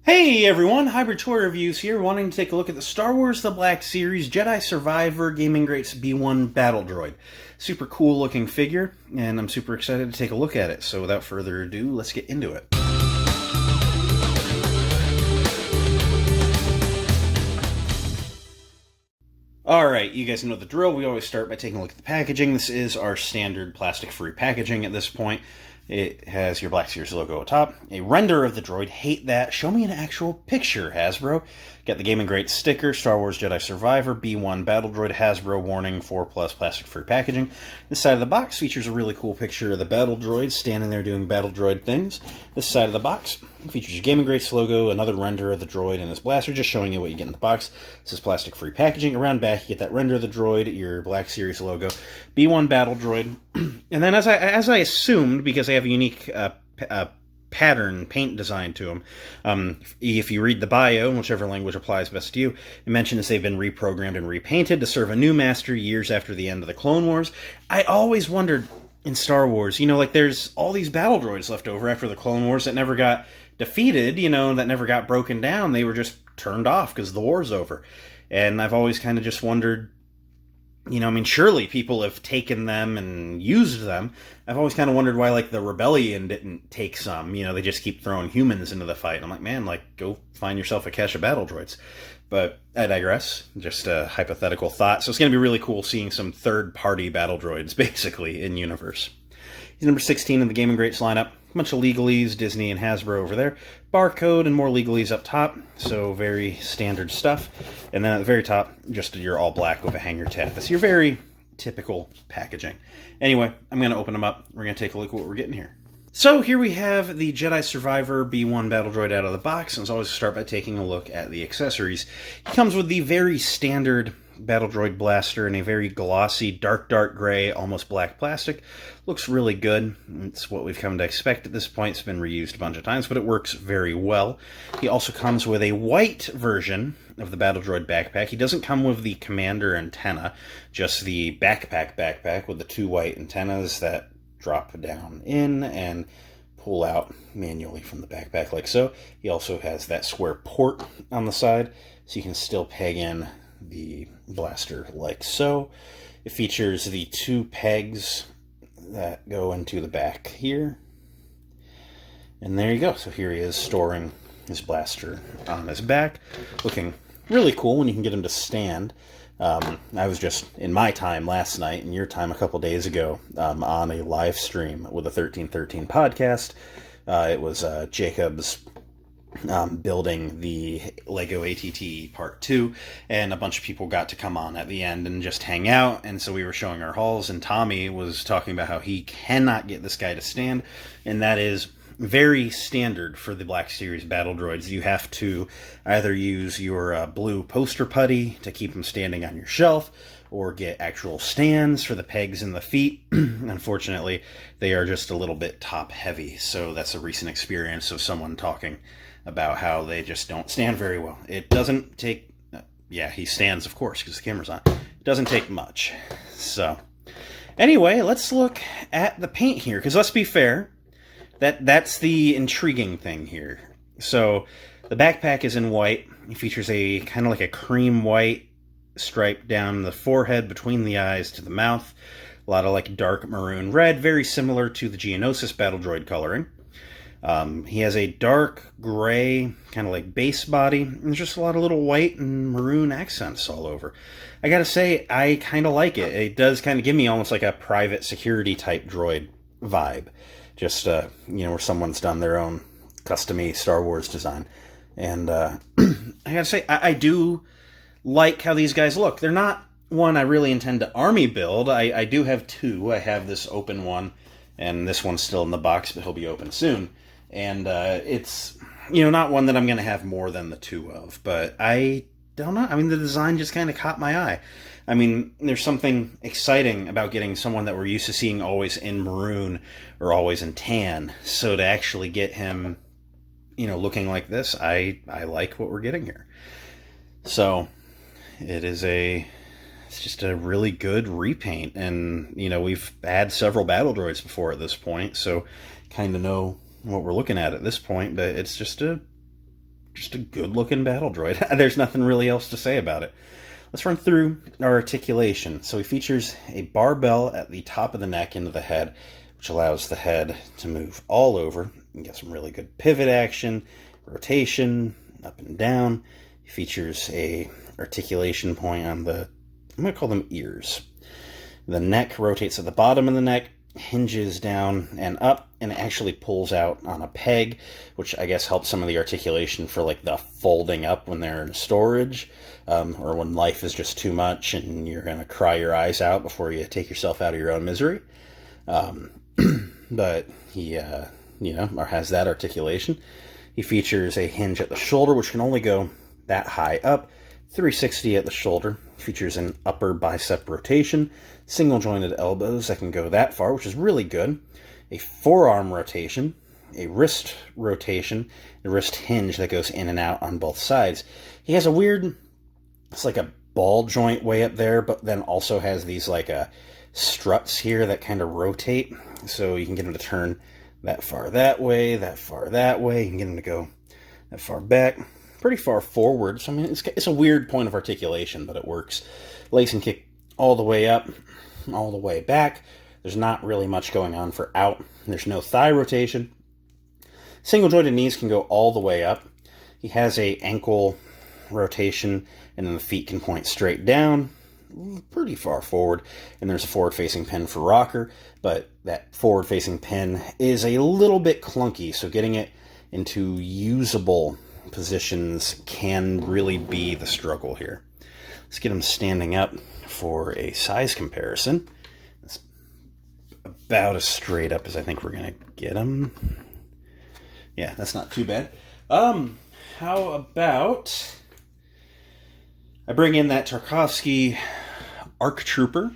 Hey everyone, Hybrid Toy Reviews here, wanting to take a look at the Star Wars The Black Series Jedi Survivor Gaming Greats B1 Battle Droid. Super cool looking figure, and I'm super excited to take a look at it. So without further ado, let's get into it. Alright, you guys know the drill. We always start by taking a look at the packaging. This is our standard plastic-free packaging at this point. It has your Black Series logo atop, a render of the droid. Hate that. Show me an actual picture, Hasbro. Got the Gaming Greats sticker, Star Wars Jedi Survivor, B1 Battle Droid, Hasbro warning, 4+ plastic-free packaging. This side of the box features a really cool picture of the Battle Droid standing there doing Battle Droid things. This side of the box features your Gaming Greats logo, another render of the droid and his blaster, just showing you what you get in the box. This is plastic-free packaging. Around back, you get that render of the droid, your Black Series logo, B1 Battle Droid. And then, as I assumed, because they have a unique pattern, paint design to them, if you read the bio, in whichever language applies best to you, it mentions they've been reprogrammed and repainted to serve a new master years after the end of the Clone Wars. I always wondered, in Star Wars, there's all these battle droids left over after the Clone Wars that never got defeated, that never got broken down. They were just turned off because the war's over. And I've always kind of just wondered, surely people have taken them and used them. I've always kind of wondered why, the Rebellion didn't take some. They just keep throwing humans into the fight. And I'm like, man, go find yourself a cache of battle droids. But I digress. Just a hypothetical thought. So it's going to be really cool seeing some third-party battle droids, basically, in universe. He's number 16 in the Gaming Greats lineup. A bunch of legalese, Disney and Hasbro over there. Barcode and more legalese up top, so very standard stuff. And then at the very top, just your all black with a hanger tab. That's your very typical packaging. Anyway, I'm going to open them up. We're going to take a look at what we're getting here. So here we have the Jedi Survivor B1 Battle Droid out of the box, and as always, start by taking a look at the accessories. He comes with the very standard Battle Droid blaster in a very glossy, dark gray, almost black plastic. Looks really good. It's what we've come to expect at this point. It's been reused a bunch of times, but it works very well. He also comes with a white version of the Battle Droid backpack. He doesn't come with the Commander antenna, just the backpack with the two white antennas that drop down in and pull out manually from the backpack like so. He also has that square port on the side, so you can still peg in the blaster like so. It features the two pegs that go into the back here. And there you go. So here he is storing his blaster on his back. Looking really cool when you can get him to stand. I was just, in my time last night, and your time a couple days ago, on a live stream with a 1313 podcast. It was Jacob's building the Lego ATT Part 2, and a bunch of people got to come on at the end and just hang out, and so we were showing our hauls, and Tommy was talking about how he cannot get this guy to stand, and that is very standard for the Black Series battle droids. You have to either use your blue poster putty to keep them standing on your shelf, or get actual stands for the pegs and the feet. Unfortunately, they are just a little bit top heavy, so that's a recent experience of someone talking about how they just don't stand very well. It doesn't take... yeah, he stands, of course, because the camera's on. It doesn't take much. So, anyway, let's look at the paint here, because let's be fair, that's the intriguing thing here. So, the backpack is in white. It features a kind of like a cream white stripe down the forehead, between the eyes to the mouth. A lot of dark maroon red, very similar to the Geonosis battle droid coloring. He has a dark gray, kind of base body, and there's just a lot of little white and maroon accents all over. I gotta say, I kind of like it. It does kind of give me almost like a private security type droid vibe. Just, where someone's done their own custom-y Star Wars design. And, I gotta say, I do like how these guys look. They're not one I really intend to army build. I do have two. I have this open one, and this one's still in the box, but he'll be open soon. And it's, not one that I'm going to have more than the two of. But I don't know. The design just kind of caught my eye. There's something exciting about getting someone that we're used to seeing always in maroon or always in tan. So to actually get him, looking like this, I like what we're getting here. So it's just a really good repaint. And, we've had several battle droids before at this point, so kind of know what we're looking at this point. But it's just a just a good-looking battle droid. There's nothing really else to say about it. Let's run through our articulation. So he features a barbell at the top of the neck into the head, which allows the head to move all over. You get some really good pivot action, rotation, up and down. He features a articulation point on the, I'm going to call them ears. The neck rotates at the bottom of the neck, hinges down and up, and it actually pulls out on a peg, which I guess helps some of the articulation for like the folding up when they're in storage, or when life is just too much and you're going to cry your eyes out before you take yourself out of your own misery. But he, has that articulation. He features a hinge at the shoulder, which can only go that high up, 360 at the shoulder. Features an upper bicep rotation, single jointed elbows that can go that far, which is really good. A forearm rotation, a wrist rotation, a wrist hinge that goes in and out on both sides. He has a weird, it's like a ball joint way up there, but then also has these like struts here that kind of rotate. So you can get him to turn that far that way, that far that way. You can get him to go that far back, pretty far forward. So I mean, it's a weird point of articulation, but it works. Lace and kick all the way up, all the way back. There's not really much going on for out. There's no thigh rotation. Single jointed knees can go all the way up. He has a ankle rotation, and then the feet can point straight down, pretty far forward. And there's a forward-facing pin for rocker, but that forward-facing pin is a little bit clunky, so getting it into usable positions can really be the struggle here. Let's get him standing up for a size comparison. It's about as straight up as I think we're going to get him. Yeah, that's not too bad. How about I bring in that Tarkovsky ARC Trooper,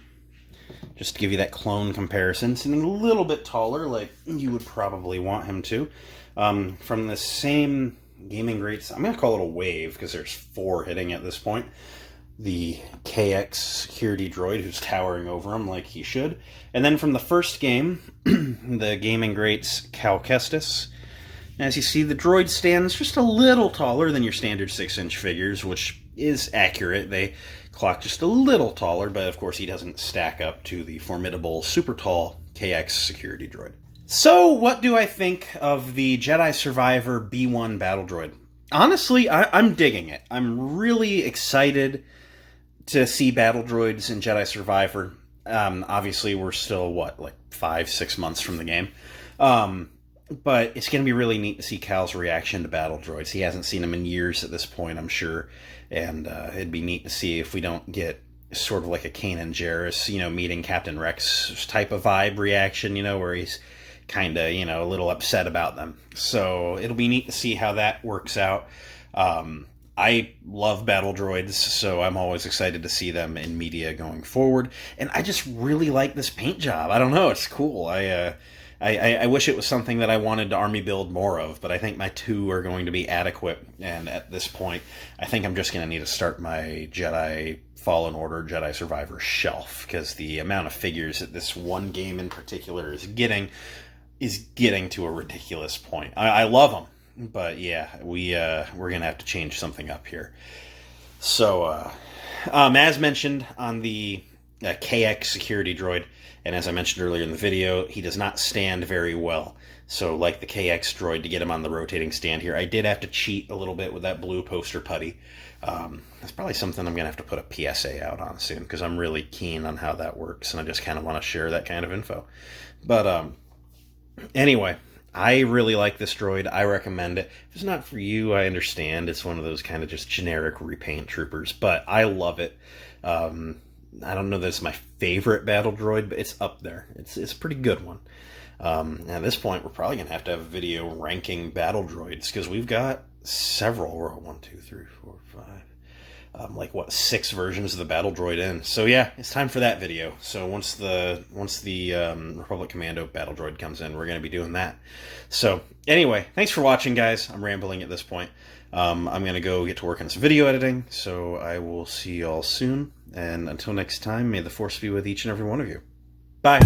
just to give you that clone comparison. Something a little bit taller, like you would probably want him to. From the same gaming greats, I'm going to call it a wave, because there's 4 hitting at this point. The KX security droid, who's towering over him like he should. And then from the first game, the gaming greats Cal Kestis. As you see, the droid stands just a little taller than your standard 6-inch figures, which is accurate. They clock just a little taller, but of course he doesn't stack up to the formidable, super tall KX security droid. So, what do I think of the Jedi Survivor B1 battle droid? Honestly, I'm digging it. I'm really excited to see battle droids in Jedi Survivor. Obviously, we're still, 5-6 months from the game. But it's going to be really neat to see Cal's reaction to battle droids. He hasn't seen them in years at this point, I'm sure. And it'd be neat to see if we don't get sort of like a Kanan Jarrus, meeting Captain Rex type of vibe reaction, where he's kind of, a little upset about them. So it'll be neat to see how that works out. I love battle droids, so I'm always excited to see them in media going forward. And I just really like this paint job. I don't know, it's cool. I wish it was something that I wanted to army build more of, but I think my 2 are going to be adequate. And at this point, I think I'm just going to need to start my Jedi Fallen Order, Jedi Survivor shelf, because the amount of figures that this one game in particular is getting to a ridiculous point. I love them, but yeah, we're going to have to change something up here. So, as mentioned on the KX security droid, and as I mentioned earlier in the video, he does not stand very well. So like the KX droid, to get him on the rotating stand here, I did have to cheat a little bit with that blue poster putty. That's probably something I'm going to have to put a PSA out on soon, because I'm really keen on how that works, and I just kind of want to share that kind of info. But anyway, I really like this droid. I recommend it. If it's not for you, I understand. It's one of those kind of just generic repaint troopers, but I love it. I don't know that it's my favorite battle droid, but it's up there. It's a pretty good one. At this point, we're probably going to have a video ranking battle droids, because we've got several. We're 1, 2, 3, 4, 5. 6 versions of the battle droid in. So yeah, it's time for that video. So once the Republic Commando battle droid comes in, we're going to be doing that. So anyway, thanks for watching, guys. I'm rambling at this point. I'm going to go get to work on some video editing, so I will see you all soon. And until next time, may the Force be with each and every one of you. Bye!